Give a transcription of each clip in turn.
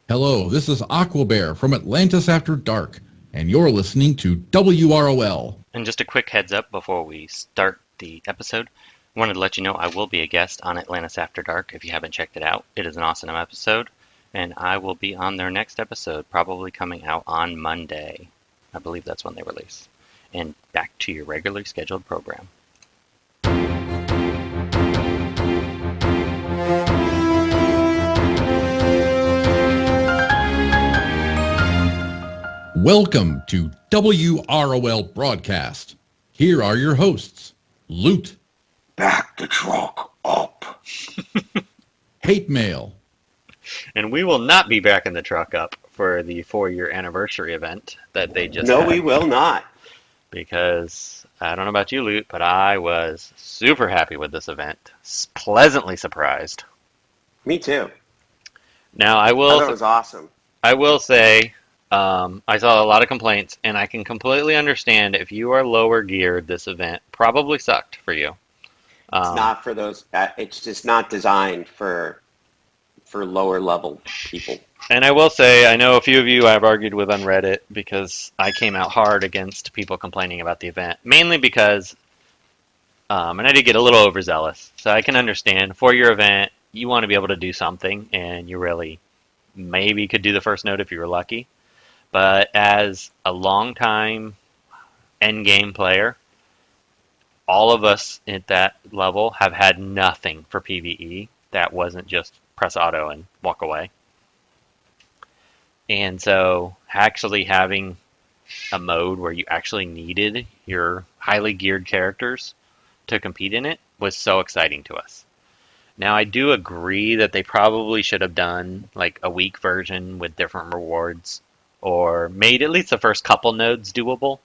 Hello, this is Aquabear from Atlantis After Dark, and you're listening to WROL. And just a quick heads up before we start the episode. I wanted to let you know I will be a guest on Atlantis After Dark if you haven't checked it out. It is an awesome episode, and I will be on their next episode, probably coming out on Monday. I believe that's when they release. And back to your regularly scheduled program. Welcome to WROL Broadcast. Here are your hosts, Loot. Back the truck up. Hate Mail. And we will not be backing the truck up for the 4-year anniversary event that they just No, had. we will not. Because I don't know about you, Loot, but I was super happy with this event. Pleasantly surprised. Me too. Now, I thought it was awesome. I will say, I saw a lot of complaints, and I can completely understand if you are lower geared, this event probably sucked for you. It's not for those. It's just not designed for lower level people. And I will say, I know a few of you I've argued with on Reddit because I came out hard against people complaining about the event, mainly because, and I did get a little overzealous. So I can understand, for your event, you want to be able to do something, and you really maybe could do the first node if you were lucky. But as a long-time endgame player, all of us at that level have had nothing for PvE that wasn't just press auto and walk away. And so actually having a mode where you actually needed your highly geared characters to compete in it was so exciting to us. Now, I do agree that they probably should have done like a week version with different rewards, or made at least the first couple nodes doable,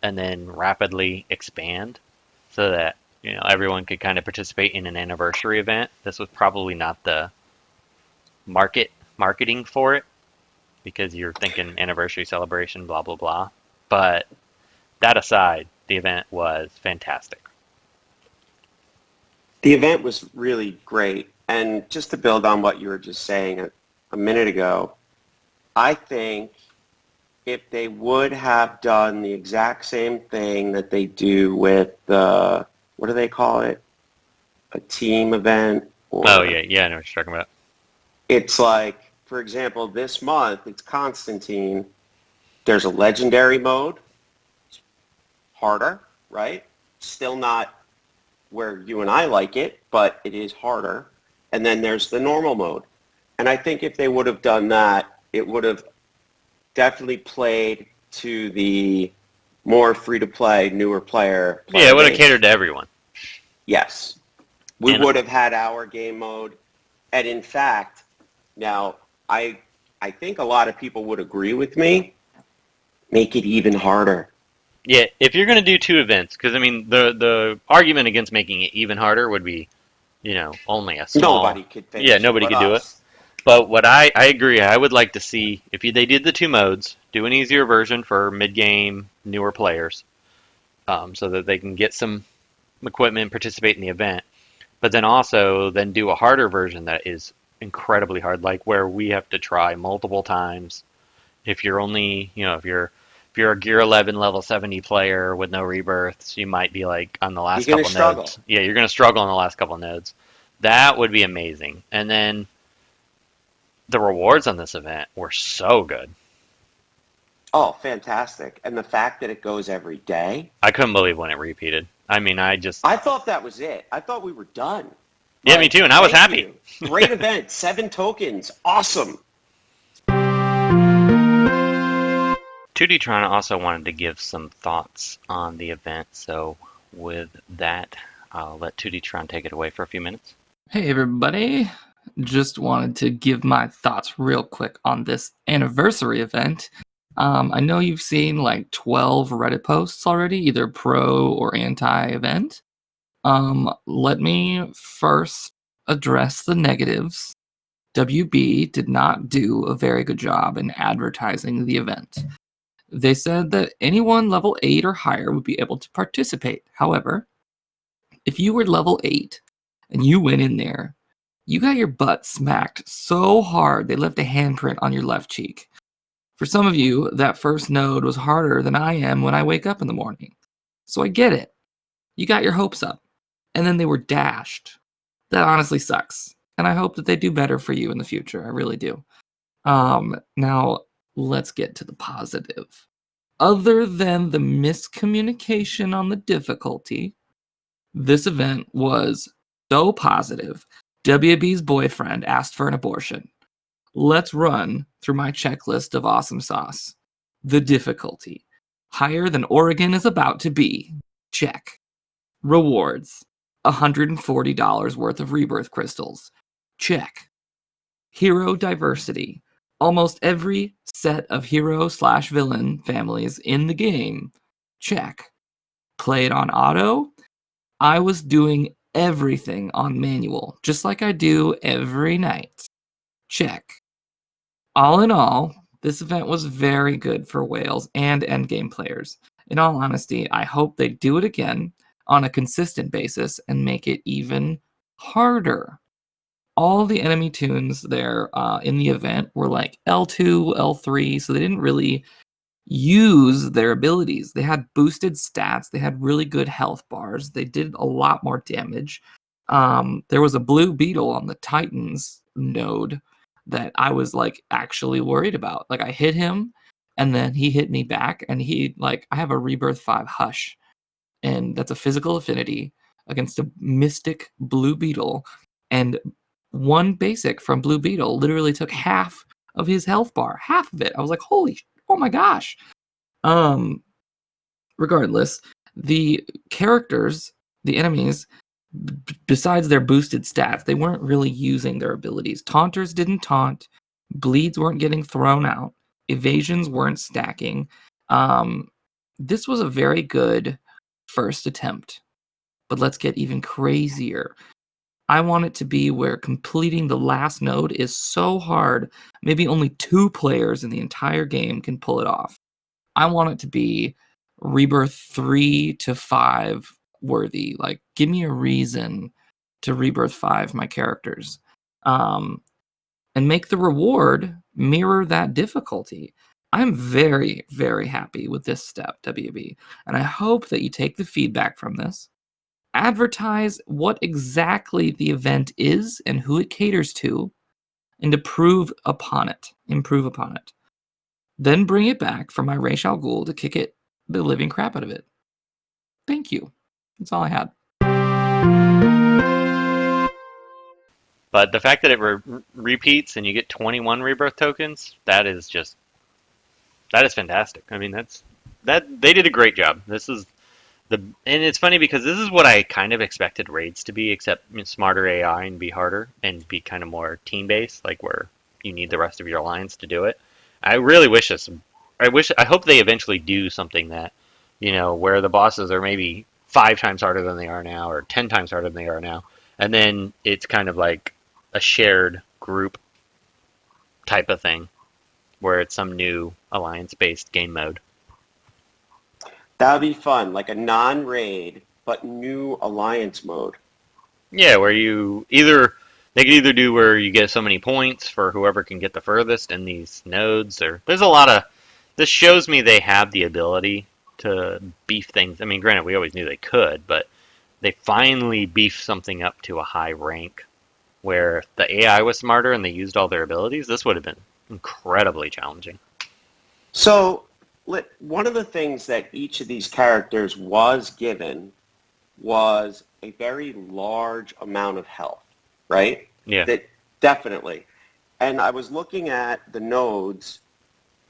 and then rapidly expand so that everyone could kind of participate in an anniversary event. This was probably not the marketing for it, because you're thinking anniversary celebration, blah, blah, blah. But that aside, the event was fantastic. The event was really great. And just to build on what you were just saying a minute ago, I think if they would have done the exact same thing that they do with the, what do they call it? A team event? Or Oh, yeah, I know what you're talking about. It's like, for example, this month, it's Constantine. There's a legendary mode. It's harder, right? Still not where you and I like it, but it is harder. And then there's the normal mode. And I think if they would have done that, it would have definitely played to the more free-to-play, newer player Yeah, it would have base. catered to everyone. Yes. We would have had our game mode. And in fact, now, I think a lot of people would agree with me, make it even harder. Yeah, if you're going to do 2 events, because, I mean, the argument against making it even harder would be, only a small... Nobody could finish Yeah, nobody could do it. us. But what I agree, I would like to see, if they did the 2 modes, do an easier version for mid-game, newer players, so that they can get some equipment, participate in the event, but then also then do a harder version that is incredibly hard, like where we have to try multiple times. If you're only, if you're a Gear 11 level 70 player with no rebirths, you might be like on the last couple nodes. Yeah, you're going to struggle on the last couple nodes. That would be amazing. And then the rewards on this event were so good. Oh, fantastic. And the fact that it goes every day. I couldn't believe when it repeated. I mean, I thought that was it. I thought we were done. Yeah, me too, and I was happy. Great event. 7 tokens. Awesome. 2Dtron also wanted to give some thoughts on the event, so with that, I'll let 2Dtron take it away for a few minutes. Hey everybody, just wanted to give my thoughts real quick on this anniversary event. I know you've seen like 12 Reddit posts already, either pro or anti-event. Let me first address the negatives. WB did not do a very good job in advertising the event. They said that anyone level 8 or higher would be able to participate. However, if you were level 8 and you went in there, you got your butt smacked so hard they left a handprint on your left cheek. For some of you, that first node was harder than I am when I wake up in the morning. So I get it. You got your hopes up, and then they were dashed. That honestly sucks. And I hope that they do better for you in the future. I really do. Now, let's get to the positive. Other than the miscommunication on the difficulty, this event was so positive. WB's boyfriend asked for an abortion. Let's run through my checklist of awesome sauce. The difficulty. Higher than Oregon is about to be. Check. Rewards. $140 worth of Rebirth crystals. Check. Hero diversity. Almost every set of hero/villain families in the game. Check. Play it on auto. I was doing everything on manual, just like I do every night. Check. All in all, this event was very good for whales and endgame players. In all honesty, I hope they do it again on a consistent basis and make it even harder. All the enemy tunes there in the event were like L2, L3, so they didn't really use their abilities. They had boosted stats, they had really good health bars, they did a lot more damage. There was a blue beetle on the Titans node that I was like actually worried about. Like I hit him and then he hit me back, and he like, I have a Rebirth 5 Hush, and that's a physical affinity against a mystic blue beetle, and one basic from blue beetle literally took half of his health bar, half of it. I was like, oh my gosh. Regardless, the characters, the enemies, besides their boosted stats, they weren't really using their abilities. Taunters didn't taunt, bleeds weren't getting thrown out, evasions weren't stacking. This was a very good first attempt, but let's get even crazier. I want it to be where completing the last node is so hard, maybe only 2 players in the entire game can pull it off. I want it to be Rebirth 3 to 5 worthy. Like, give me a reason to Rebirth 5 my characters. And make the reward mirror that difficulty. I'm very, very happy with this step, WB, and I hope that you take the feedback from this, advertise what exactly the event is and who it caters to, and improve upon it. Then bring it back for my Ra's al Ghul to kick the living crap out of it. Thank you. That's all I had. But the fact that it repeats and you get 21 Rebirth tokens, that is fantastic. I mean, they did a great job. And it's funny because this is what I kind of expected raids to be, except smarter AI and be harder and be kind of more team-based, like where you need the rest of your alliance to do it. I really wish I hope they eventually do something that, where the bosses are maybe 5 times harder than they are now, or 10 times harder than they are now, and then it's kind of like a shared group type of thing, where it's some new alliance-based game mode. That would be fun, like a non-raid, but new alliance mode. Yeah, where they could either do where you get so many points for whoever can get the furthest in these nodes, or there's a lot of, this shows me they have the ability to beef things. I mean, granted, we always knew they could, but they finally beefed something up to a high rank where if the AI was smarter and they used all their abilities, this would have been incredibly challenging. So, one of the things that each of these characters was given was a very large amount of health, right? Yeah. That definitely. And I was looking at the nodes,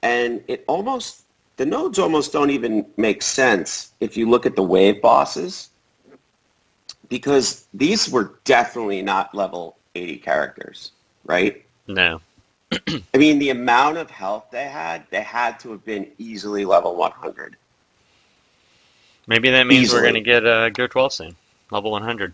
and the nodes almost don't even make sense if you look at the wave bosses, because these were definitely not level 80 characters, right? No. I mean, the amount of health they had to have been easily level 100. Maybe that means Easily. we're going to get Go 12 soon. Level 100.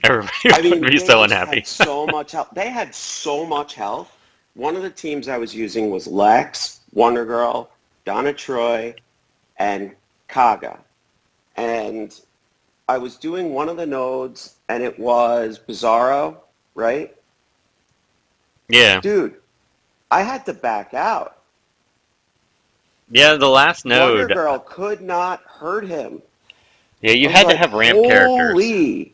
Everybody would be so unhappy. Had so much health. They had so much health. One of the teams I was using was Lex, Wonder Girl, Donna Troy, and Kaga. And I was doing one of the nodes, and it was Bizarro, right? Yeah. Dude, I had to back out. Yeah, the last Wonder node. Girl could not hurt him. Yeah, you I was had to like, have ramp characters. holy.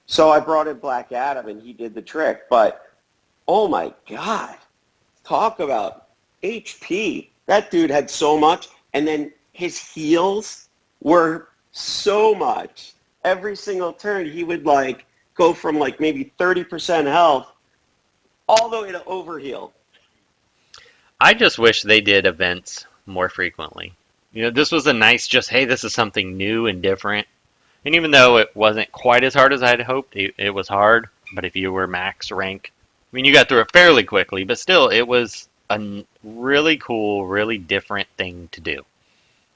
So I brought in Black Adam and he did the trick. But, oh my God, talk about HP. That dude had so much. And then his heals were so much. Every single turn he would like go from like maybe 30% health all the way to overheal. I just wish they did events more frequently. You know, this was a nice just, hey, this is something new and different. And even though it wasn't quite as hard as I'd hoped, it was hard. But if you were max rank, I mean, you got through it fairly quickly, but still, it was a really cool, really different thing to do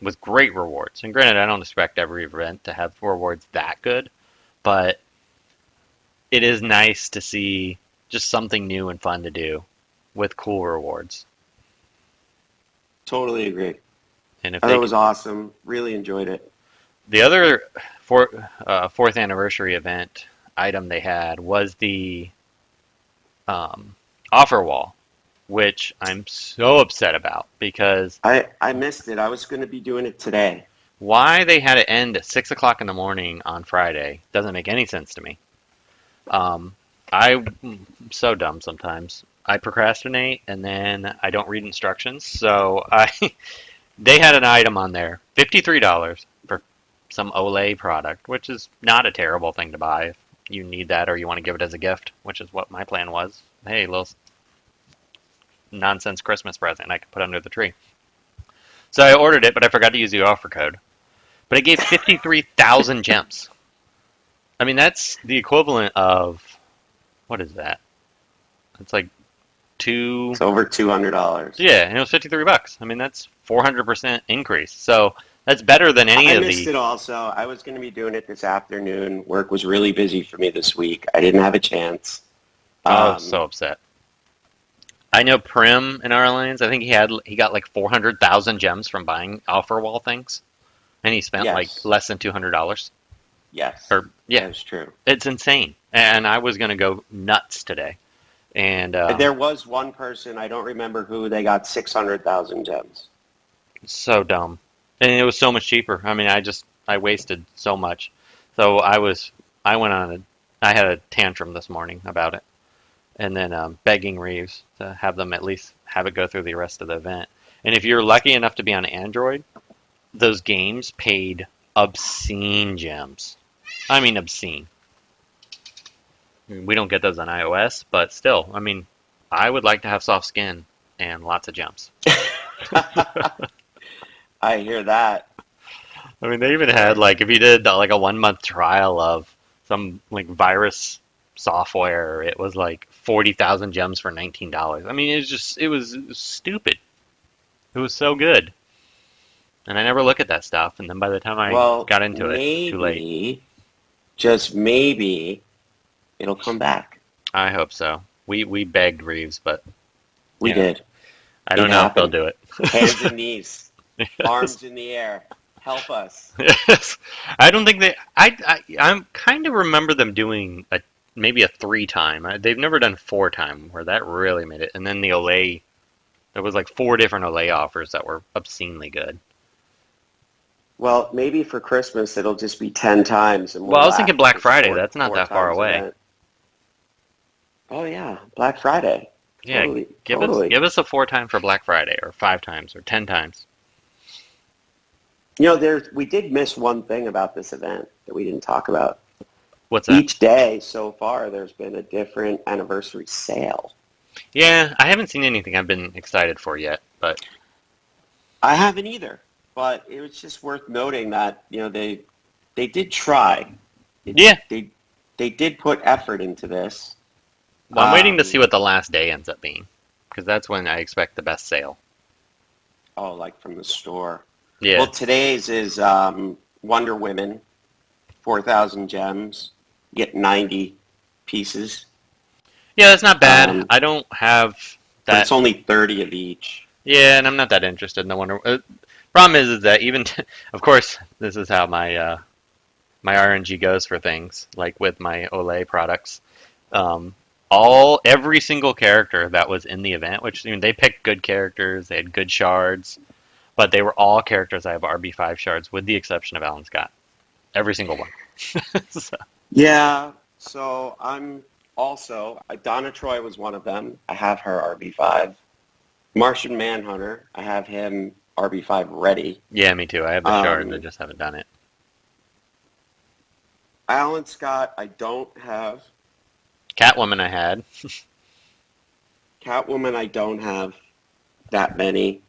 with great rewards. And granted, I don't expect every event to have rewards that good, but it is nice to see just something new and fun to do with cool rewards. Totally agree. And if I thought they it was awesome. Really enjoyed it. The other fourth anniversary event item they had was the offer wall, which I'm so upset about because I missed it. I was going to be doing it today. why they had it end at 6 o'clock in the morning on Friday doesn't make any sense to me. I'm so dumb sometimes. I procrastinate and then I don't read instructions. So they had an item on there, $53 for some Olay product, which is not a terrible thing to buy if you need that or you want to give it as a gift, which is what my plan was. Hey, little nonsense Christmas present I could put under the tree. So I ordered it, but I forgot to use the offer code. But it gave 53,000 gems. I mean, that's the equivalent of, what is that? It's like It's over $200. yeah, and it was $53. I mean, that's 400% increase. So that's better than any I of missed the. it also. I was going to be doing it this afternoon. Work was really busy for me this week. I didn't have a chance. I was so upset. I know Prim in our alliance. I think he got like 400,000 gems from buying offer wall things, and he spent Yes. like less than $200. Yes, Or yeah, that's true. it's insane. And I was gonna go nuts today. And There was one person, I don't remember who, they got 600,000 gems. so dumb, and it was so much cheaper. I mean, I wasted so much. So I had a tantrum this morning about it, and then begging Reeves to have them at least have it go through the rest of the event. And if you're lucky enough to be on Android, those games paid obscene gems. I mean, obscene. We don't get those on iOS, but still, I mean, I would like to have soft skin and lots of gems. I hear that. I mean, they even had like if you did like a 1 month trial of some like virus software, it was like 40,000 gems for $19. I mean, it was stupid. It was so good, and I never look at that stuff. And then by the time I got into it, too late. Maybe, just maybe, it'll come back. I hope so. We begged Reeves, but We you know, did. I don't It know happened. if they'll do it. Hands and knees, arms in the air. Help us. Yes. I don't think they. I'm kind of remember them doing maybe a 3-time. They've never done 4-time where that really made it. And then the Olay, there was like 4 different Olay offers that were obscenely good. Well, maybe for Christmas it'll just be 10 times. And Well, I was thinking Black it's Friday. four- That's not four that far times away. event. Oh yeah, Black Friday. Yeah, Totally, give totally. us a 4-time for Black Friday, or 5 times, or 10 times. You know, we did miss one thing about this event that we didn't talk about. What's that? Each day so far, there's been a different anniversary sale. Yeah, I haven't seen anything I've been excited for yet, but I haven't either, but it was just worth noting that they did try. yeah. They did put effort into this. Well, I'm waiting to see what the last day ends up being, because that's when I expect the best sale. Oh, like from the store. Yeah. Well, today's is Wonder Women, 4,000 gems, get 90 pieces. Yeah, that's not bad. I I don't have But that. it's only 30 of each. Yeah, and I'm not that interested in the Wonder. Problem is that even, of course, this is how my my RNG goes for things like with my Olay products. Every single character that was in the event, which they picked good characters, they had good shards, but they were all characters I have RB5 shards, with the exception of Alan Scott. Every single one. So, Yeah, so Donna Troy was one of them. I have her RB5. Martian Manhunter, I have him RB5 ready. yeah, me too. I have the shards, I just haven't done it. Alan Scott, I don't have. Catwoman I had. Catwoman, I don't have that many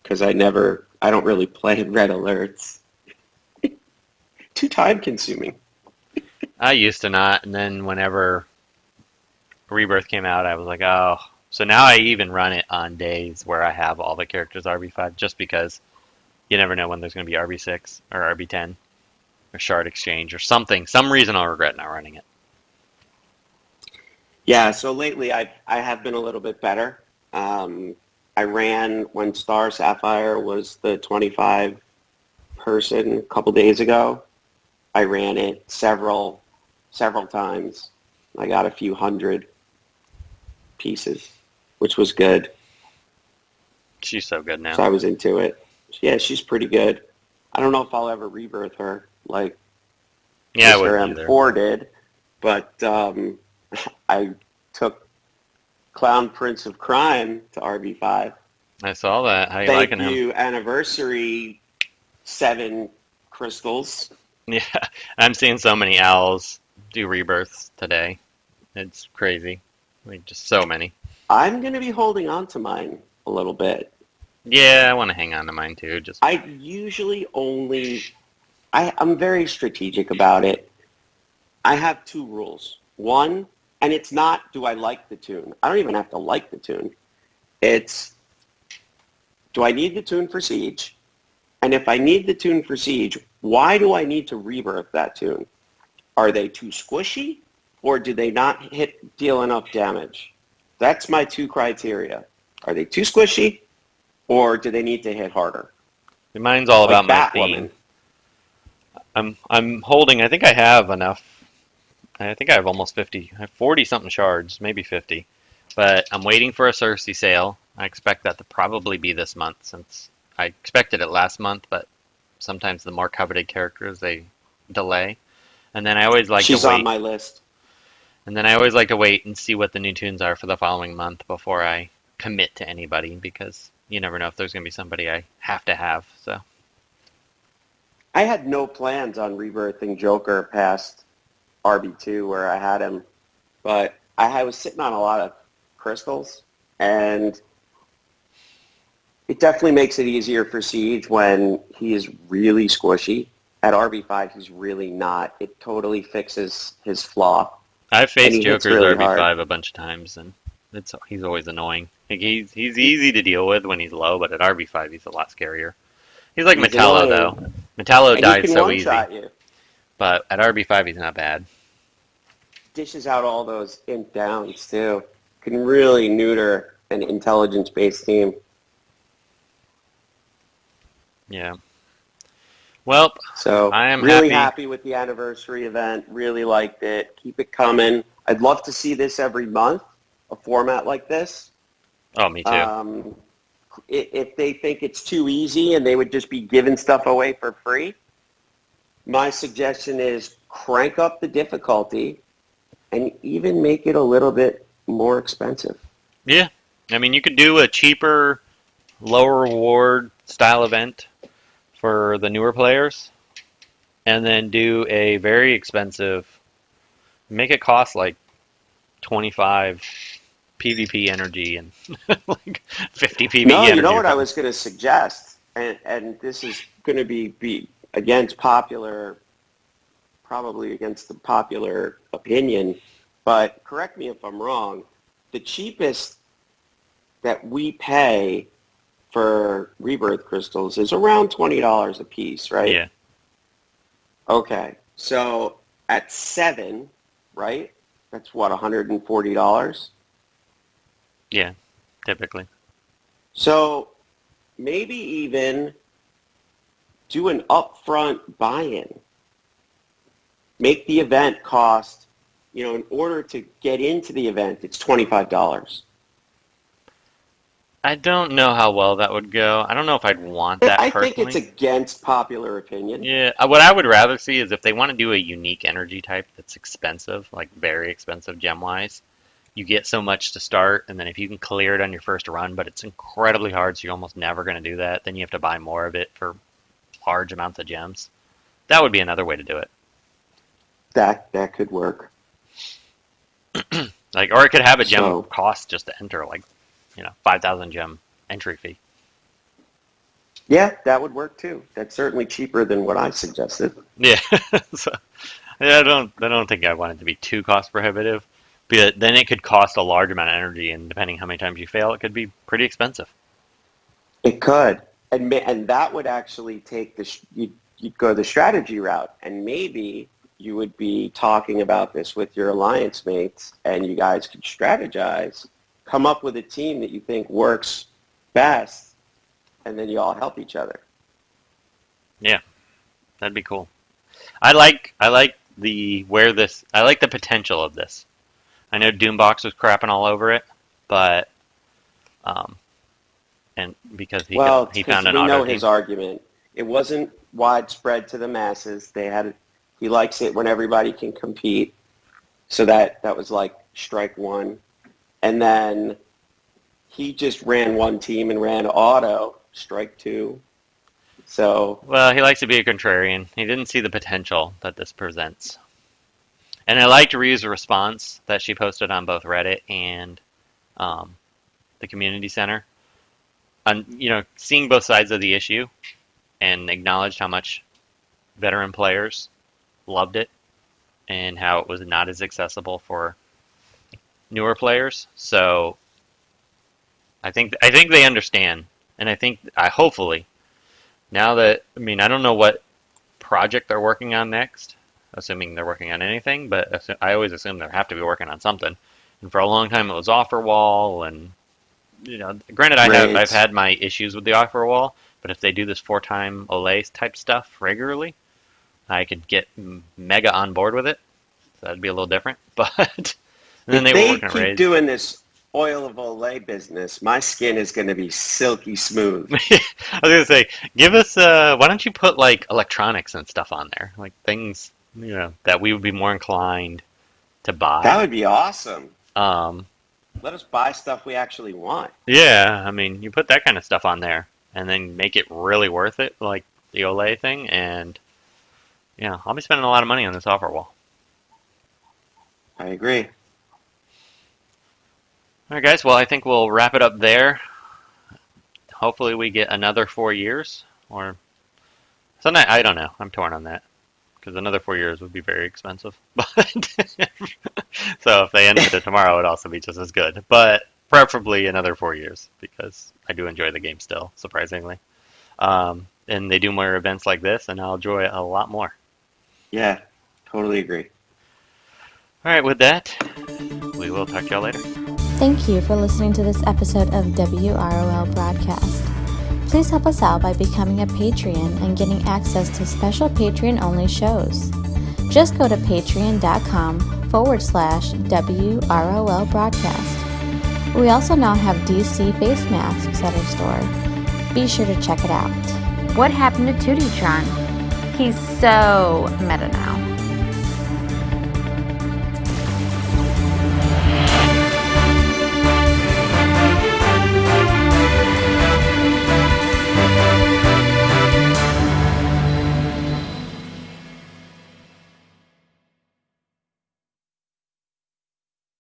because I don't really play red alerts. Too time consuming. I used to not, and then whenever Rebirth came out, I was like, oh. So now I even run it on days where I have all the characters RB5, just because you never know when there's going to be RB6 or RB10 or Shard Exchange or something. Some reason I'll regret not running it. Yeah, so lately I have been a little bit better. I ran when Star Sapphire was the 25 person a couple days ago. I ran it several times. I got a few hundred pieces, which was good. She's so good now. So I was into it. Yeah, she's pretty good. I don't know if I'll ever rebirth her like Yeah, I Mr. wouldn't M4 did, but I took Clown Prince of Crime to RB5. I saw that. How you Thank liking him? you, Anniversary 7 crystals. Yeah, I'm seeing so many owls do rebirths today. It's crazy. Like, just so many. I'm going to be holding on to mine a little bit. Yeah, I want to hang on to mine too. I usually I'm very strategic about it. I have 2 rules. One, and it's not, do I like the tune? I don't even have to like the tune. It's, do I need the tune for Siege? And if I need the tune for Siege, why do I need to rebirth that tune? Are they too squishy, or do they not deal enough damage? That's my 2 criteria. Are they too squishy, or do they need to hit harder? Mine's all about my Batwoman. theme. I'm holding. I think I have enough. I think I have almost 50. I have 40 something shards, maybe 50. But I'm waiting for a Cersei sale. I expect that to probably be this month, since I expected it last month, but sometimes the more coveted characters, they delay. And then I always like She's to wait. on my list. And then I always like to wait and see what the new tunes are for the following month before I commit to anybody, because you never know if there's going to be somebody I have to have. So I had no plans on rebirthing Joker past RB2 where I had him, but I was sitting on a lot of crystals, and it definitely makes it easier for Siege when he is really squishy. At RB5, he's really not. It totally fixes his flaw. I've faced Joker's really RB5 hard. a bunch of times, and he's always annoying. Like, he's easy to deal with when he's low, but at RB5 he's a lot scarier. He's like He's Metallo, annoying. though. Metallo And died he can so easy, one-shot you. but at RB5 he's not bad. Dishes out all those imp downs, too. Can really neuter an intelligence-based team. Yeah. Well, So I am really happy. happy with the anniversary event. Really liked it. Keep it coming. I'd love to see this every month, a format like this. Oh, me too. If they think it's too easy and they would just be giving stuff away for free, my suggestion is crank up the difficulty and even make it a little bit more expensive. Yeah. I mean, you could do a cheaper, lower reward style event for the newer players, and then do a very expensive, make it cost like 25 PvP energy and like 50 PvE No, energy. you know or what I something. was going to suggest, and this is going to be against popular, probably against the popular opinion, but correct me if I'm wrong, the cheapest that we pay for rebirth crystals is around $20 a piece, right? Yeah. Okay, so at 7, right? That's what, $140? Yeah, typically. So maybe even do an upfront buy-in. Make the event cost in order to get into the event, it's $25. I don't know how well that would go. I don't know if I'd want that I personally. think it's against popular opinion. Yeah, what I would rather see is if they want to do a unique energy type that's expensive, like very expensive gem-wise, you get so much to start, and then if you can clear it on your first run, but it's incredibly hard, so you're almost never going to do that, then you have to buy more of it for large amounts of gems. That would be another way to do it. That could work. Like, or it could have a gem So- cost just to enter, like, 5,000 gem entry fee. Yeah, that would work too. That's certainly cheaper than what I suggested. Yeah, so yeah, I don't think I want it to be too cost prohibitive, but then it could cost a large amount of energy, and depending how many times you fail, it could be pretty expensive. It could, and that would actually take you'd go the strategy route, and maybe you would be talking about this with your alliance mates, and you guys could strategize, come up with a team that you think works best, and then you all help each other. Yeah, that'd be cool. I like the potential of this. I know Doombox was crapping all over it, but and because he found an we know auto his team. argument. It wasn't widespread to the masses. He likes it when everybody can compete. So that was like strike one. And then he just ran one team and ran auto, strike two. So Well, he likes to be a contrarian. He didn't see the potential that this presents. And I liked Ryu's response that she posted on both Reddit and the community center. On seeing both sides of the issue, and acknowledged how much veteran players loved it, and how it was not as accessible for newer players. So I think they understand, and hopefully now that I don't know what project they're working on next, assuming they're working on anything, but I always assume they have to be working on something. And for a long time it was offer wall, and granted I've had my issues with the offer wall, but if they do this 4-time Olay type stuff regularly, I could get mega on board with it. So that'd be a little different, but and then if they were working keep on Raise. doing this oil of Olay business, my skin is going to be silky smooth. I was gonna say, give us. Why don't you put like electronics and stuff on there, like things that we would be more inclined to buy. That would be awesome. Let us buy stuff we actually want. Yeah, you put that kind of stuff on there, and then make it really worth it, like the Olay thing, and I'll be spending a lot of money on this offer wall. I agree. All right, guys. Well, I think we'll wrap it up there. Hopefully, we get another 4 years, or something. I don't know. I'm torn on that, because another 4 years would be very expensive. But so if they ended it tomorrow, it'd also be just as good. But preferably another 4 years, because I do enjoy the game still, surprisingly. And they do more events like this, and I'll enjoy it a lot more. Yeah, totally agree. All right, with that, we will talk to y'all later. Thank you for listening to this episode of WROL Broadcast. Please help us out by becoming a Patreon and getting access to special Patreon-only shows. Just go to patreon.com/WROL Broadcast. We also now have DC face masks at our store. Be sure to check it out. What happened to Tootie Tron? He's so meta now.